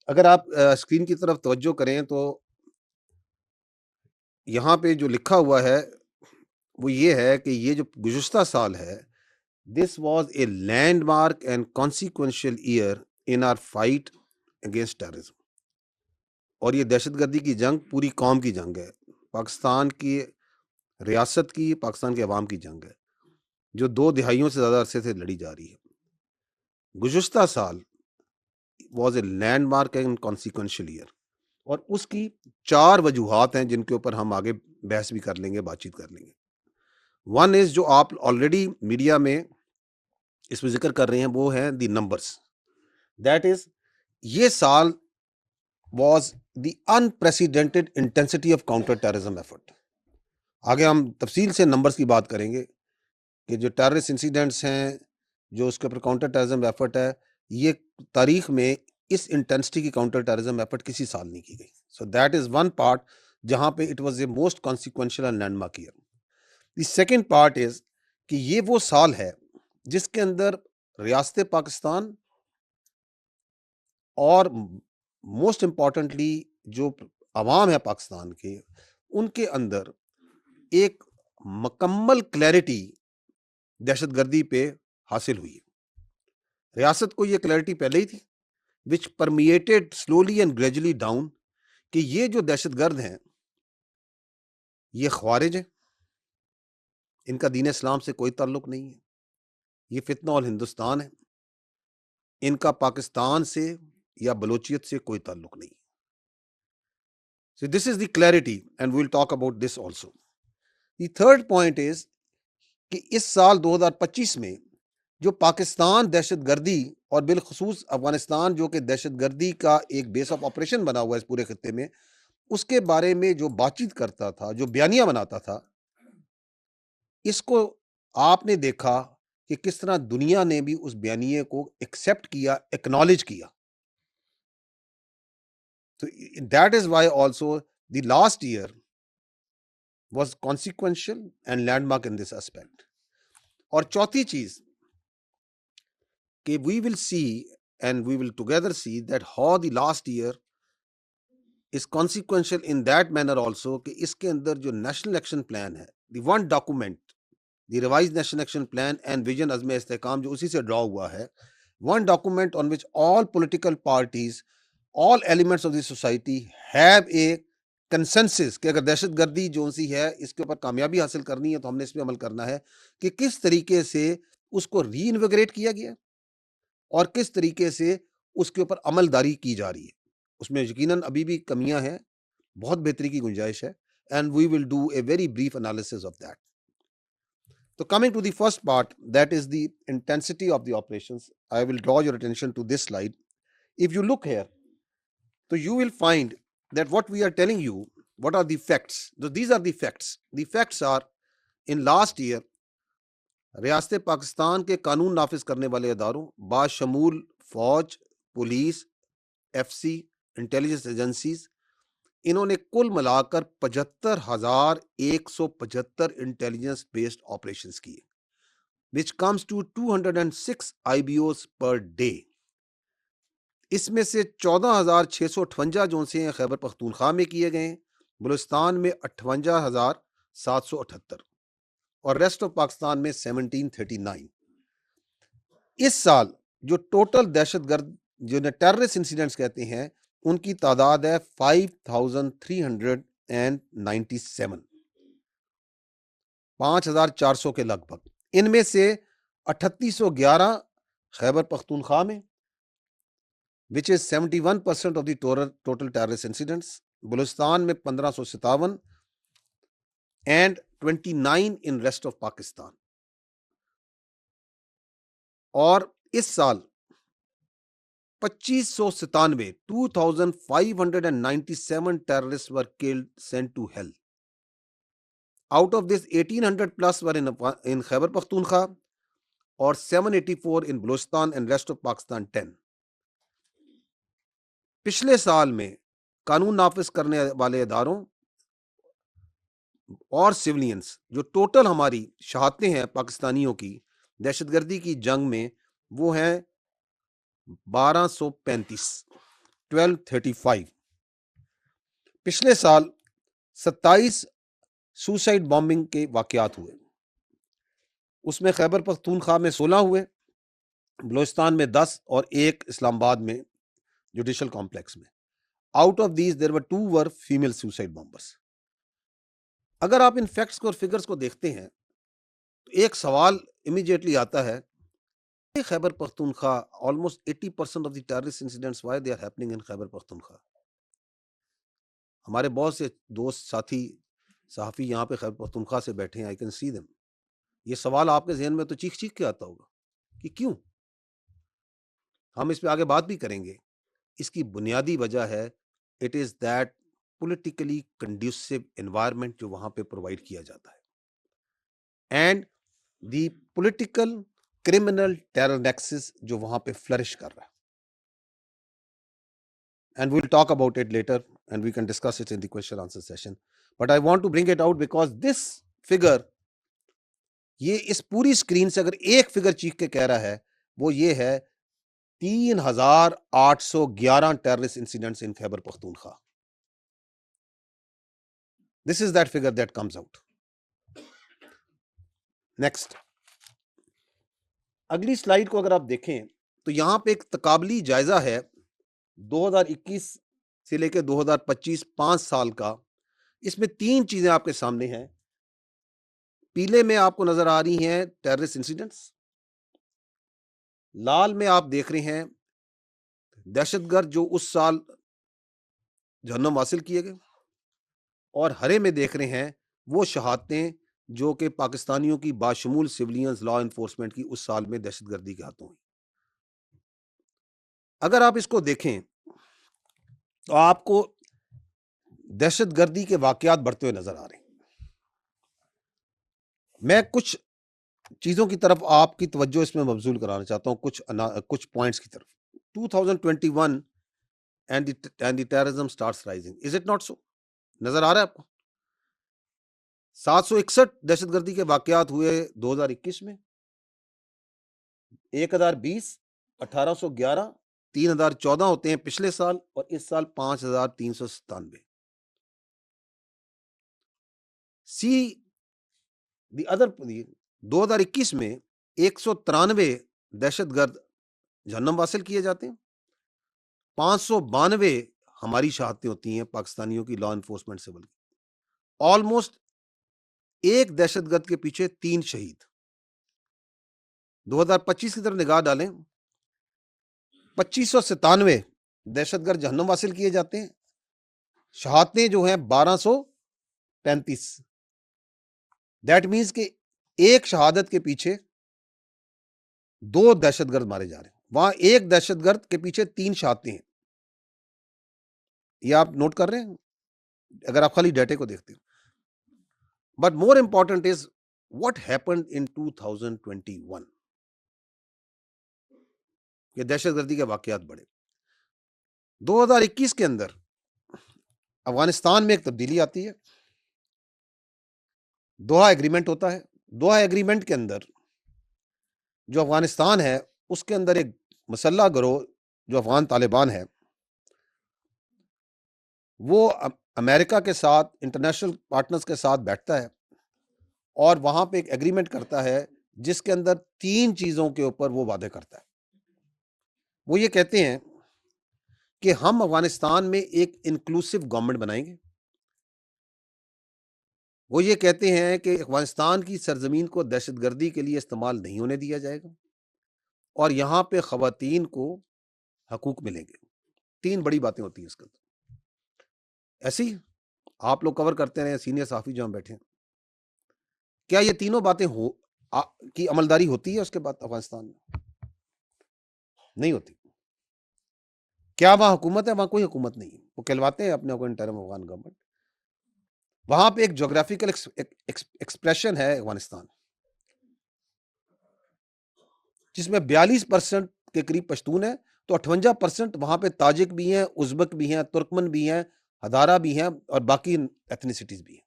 اگر آپ اسکرین کی طرف توجہ کریں تو یہاں پہ جو لکھا ہوا ہے وہ یہ ہے کہ یہ جو گزشتہ سال ہے، this was a landmark and consequential year in our fight against terrorism. اور یہ دہشت گردی کی جنگ پوری قوم کی جنگ ہے، پاکستان کی ریاست کی، پاکستان کے عوام کی جنگ ہے، جو 2 دہائیوں سے زیادہ عرصے سے لڑی جا رہی ہے. گزشتہ سال was a landmark and consequential year, اور اس کی 4 وجوہات ہیں جن کے اوپر ہم آگے بحث بھی کر لیں گے، بات چیت کر لیں گے. ون از جو آپ آلریڈی میڈیا میں اس میں ذکر کر رہے ہیں، وہ ہیں دی نمبرس. دیٹ از یہ سال was the unprecedented intensity of counter terrorism effort. آگے ہم تفصیل سے نمبرس کی بات کریں گے کہ جو ٹیررسٹ انسیڈنٹس ہیں، جو اس کے اوپر کاؤنٹر ٹیررزم ایفرٹ ہے، یہ تاریخ میں اس انٹینسٹی کی کاؤنٹر ٹیررزم ایفرٹ کسی سال نہیں کی گئی. So that is one part جہاں پہ it was a most consequential and landmark year. The second part is کہ یہ وہ سال ہے جس کے اندر ریاست پاکستان اور موسٹ امپورٹنٹلی جو عوام ہے پاکستان کے، ان کے اندر ایک مکمل کلیئرٹی دہشت گردی پہ حاصل ہوئی ہے. ریاست کو یہ کلیئرٹی پہلے ہی تھی، which permitted slowly and gradually down, کہ یہ جو دہشت گرد ہیں یہ خوارج ہیں، ان کا دین اسلام سے کوئی تعلق نہیں ہے، یہ فتنہ الہندوستان ہے، ان کا پاکستان سے یا بلوچیت سے کوئی تعلق نہیں. So this is the clarity and we'll talk about this also. The third point is کہ اس سال 2025 میں جو پاکستان دہشت گردی اور بالخصوص افغانستان جو کہ دہشت گردی کا ایک بیس آف آپریشن بنا ہوا ہے اس پورے خطے میں، اس کے بارے میں جو بات چیت کرتا تھا، جو بیانیہ بناتا تھا، اس کو آپ نے دیکھا کہ کس طرح دنیا نے بھی اس بیانیے کو ایکسیپٹ کیا، ایکنالج کیا. So that is why also the last year was consequential and landmark in this aspect. اور چوتھی چیز کہ we will see and we will together see that how the last year is consequential in that manner also کہ اس کے اندر جو national action plan ہے، the one document, the revised national action plan and vision عزم استحکام جو اسی سے ڈرا ہوا ہے، one document on which all political parties, all elements of the society have a consensus کہ اگر دہشت گردی جو سی ہے اس کے اوپر کامیابی حاصل کرنی ہے تو ہم نے اس پہ عمل کرنا ہے، کہ کس طریقے سے اس کو ری انویگریٹ کیا گیا اور کس طریقے سے اس کے اوپر عمل داری کی جا رہی ہے. اس میں یقیناً ابھی بھی کمیاں ہیں، بہت بہتری کی گنجائش ہے، and we will do a very brief analysis of that. تو coming to the first part, that is the intensity of the operations. I will draw your attention to this slide. If you look here تو you will find that what we are telling you, what are the facts? So these are the facts. The facts are in last year ریاست پاکستان کے قانون نافذ کرنے والے اداروں باشمول فوج، police, F C, intelligence agencies, انہوں نے کل ملا کر 75,175 انٹیلیجنس بیسڈ آپریشنز کیے، which comes to 206 IBOs per day. اس میں سے 14,658 جو سے خیبر پختونخوا میں کیے گئے ہیں، بلوچستان میں 58,778 اور ریسٹ آف پاکستان میں 1739. اس سال جو ٹوٹل دہشت گرد جو ٹیررسٹ انسیڈنٹس کہتے ہیں ان کی تعداد ہے 5,397، 5,400 کے لگ بھگ. ان میں سے 3,811 خیبر پختونخوا میں which is 71% of the total terrorist incidents. Balochistan میں 1,557 and 29 in rest of Pakistan. اور اس سال 2,597 terrorists were killed, sent to hell. Out of this 1,800 plus were in Khyber Pakhtunkhwa اور 784 in Balochistan and rest of Pakistan 10. پچھلے سال میں قانون نافذ کرنے والے اداروں اور سولینس جو ٹوٹل ہماری شہادتیں ہیں پاکستانیوں کی دہشت گردی کی جنگ میں، وہ ہیں 1,235. 1235 پچھلے سال 27 سوسائڈ بامبنگ کے واقعات ہوئے. اس میں خیبر پختونخوا میں 16 ہوئے, بلوچستان میں 10 اور ایک اسلام آباد میں جوڈیشل کمپلیکس میں. Out of these there were 2 were female suicide bombers. اگر آپ ان فیکٹس کو اور فگرز کو دیکھتے ہیں تو ایک سوال امیڈیٹلی آتا ہے, Khyber Pakhtunkhwa almost 80% of the terrorist incidents, why they are happening in Khyber Pakhtunkhwa. ہمارے بہت سے دوست ساتھی صحافی یہاں پہ خیبر پختونخوا سے بیٹھے ہیں, I can see them. یہ سوال آپ کے ذہن میں تو چیخ چیخ کے آتا ہوگا کہ کیوں. ہم اس پہ آگے بات بھی کریں گے. اس کی بنیادی وجہ ہے it is that politically conducive environment جو وہاں پہ پرووائڈ کیا جاتا ہے, and the political criminal terror nexus جو وہاں پہ فلرش کر رہا ہے. And we'll talk about it later and we can discuss it in the question answer session. But I want to bring it out because this figure, یہ اس پوری screen سے اگر ایک فگر چیخ کے کہہ رہا ہے وہ یہ ہے 3811 terrorist incidents in Khyber Pakhtunkhwa. This is that figure that comes out. Next. اگلی سلائیڈ کو اگر آپ دیکھیں تو یہاں پہ ایک تقابلی جائزہ ہے 2021 سے لے کے 2025 5 سال کا. اس میں 3 چیزیں آپ کے سامنے ہیں. پیلے میں آپ کو نظر آ رہی ہیں ٹیررسٹ انسیڈنٹس, لال میں آپ دیکھ رہے ہیں دہشت گرد جو اس سال جہنم حاصل کیے گئے, اور ہرے میں دیکھ رہے ہیں وہ شہادتیں جو کہ پاکستانیوں کی باشمول سیولینز لا انفورسمنٹ کی اس سال میں دہشت گردی کے ہاتھوں ہوئی. اگر آپ اس کو دیکھیں تو آپ کو دہشت گردی کے واقعات بڑھتے ہوئے نظر آ رہے ہیں. میں کچھ چیزوں کی طرف آپ کی توجہ اس میں مبذول کرانا چاہتا ہوں, کچھ پوائنٹس کی طرف. 2021 and the terrorism starts rising. Is it not so? نظر آ رہا ہے آپ کو 761 دہشت گردی کے واقعات ہوئے 2021 میں, 1020, 1811, 3014 ہوتے ہیں پچھلے سال, اور اس سال 5397. دی ادر 2021 میں 193 دہشت گرد جہنم حاصل کیے جاتے ہیں, 592 ہماری شہادتیں ہوتی ہیں پاکستانیوں کی لا انفورسمنٹ سول کی. آلموسٹ ایک دہشت گرد کے پیچھے 3 شہید. 2025 کی طرف نگاہ ڈالیں, 2597 دہشت گرد جہنم حاصل کیے جاتے ہیں, شہادتیں جو ہیں 1235. دیٹ مینس کہ ایک شہادت کے پیچھے 2 دہشت گرد مارے جا رہے ہیں. وہاں ایک دہشت گرد کے پیچھے 3 شہادتیں ہیں. یہ آپ نوٹ کر رہے ہیں اگر آپ خالی ڈیٹے کو دیکھتے ہیں. But more important is what happened in 2021. یہ دہشت گردی کے واقعات بڑھے. 2021 کے اندر افغانستان میں ایک تبدیلی آتی ہے, دوحہ ایگریمنٹ ہوتا ہے. دوحہ ایگریمنٹ کے اندر جو افغانستان ہے اس کے اندر ایک مسلح گروہ جو افغان طالبان ہے وہ امریکہ کے ساتھ انٹرنیشنل پارٹنرز کے ساتھ بیٹھتا ہے اور وہاں پہ ایک ایگریمنٹ کرتا ہے جس کے اندر 3 چیزوں کے اوپر وہ وعدے کرتا ہے. وہ یہ کہتے ہیں کہ ہم افغانستان میں ایک انکلوسیو گورنمنٹ بنائیں گے. وہ یہ کہتے ہیں کہ افغانستان کی سرزمین کو دہشت گردی کے لیے استعمال نہیں ہونے دیا جائے گا, اور یہاں پہ خواتین کو حقوق ملیں گے. 3 بڑی باتیں ہوتی ہیں اس کے اندر. ایسی آپ لوگ کور کرتے رہے, سینئر صحافی جو ہم بیٹھے ہیں, کیا یہ تینوں باتیں کی عملداری ہوتی ہے اس کے بعد افغانستان میں؟ نہیں ہوتی. کیا وہاں حکومت ہے؟ وہاں کوئی حکومت نہیں ہے. وہ کہلواتے ہیں اپنے کو انٹرم افغان گورنمنٹ. وہاں پہ ایک جغرافیکل ایکسپریشن ہے افغانستان جس میں 42% کے قریب پشتون ہے, تو 58% وہاں پہ تاجک بھی ہیں, ازبک بھی ہیں, ترکمن بھی ہیں, ہزارہ بھی ہیں, اور باقی ایتھنیسٹیز بھی ہیں.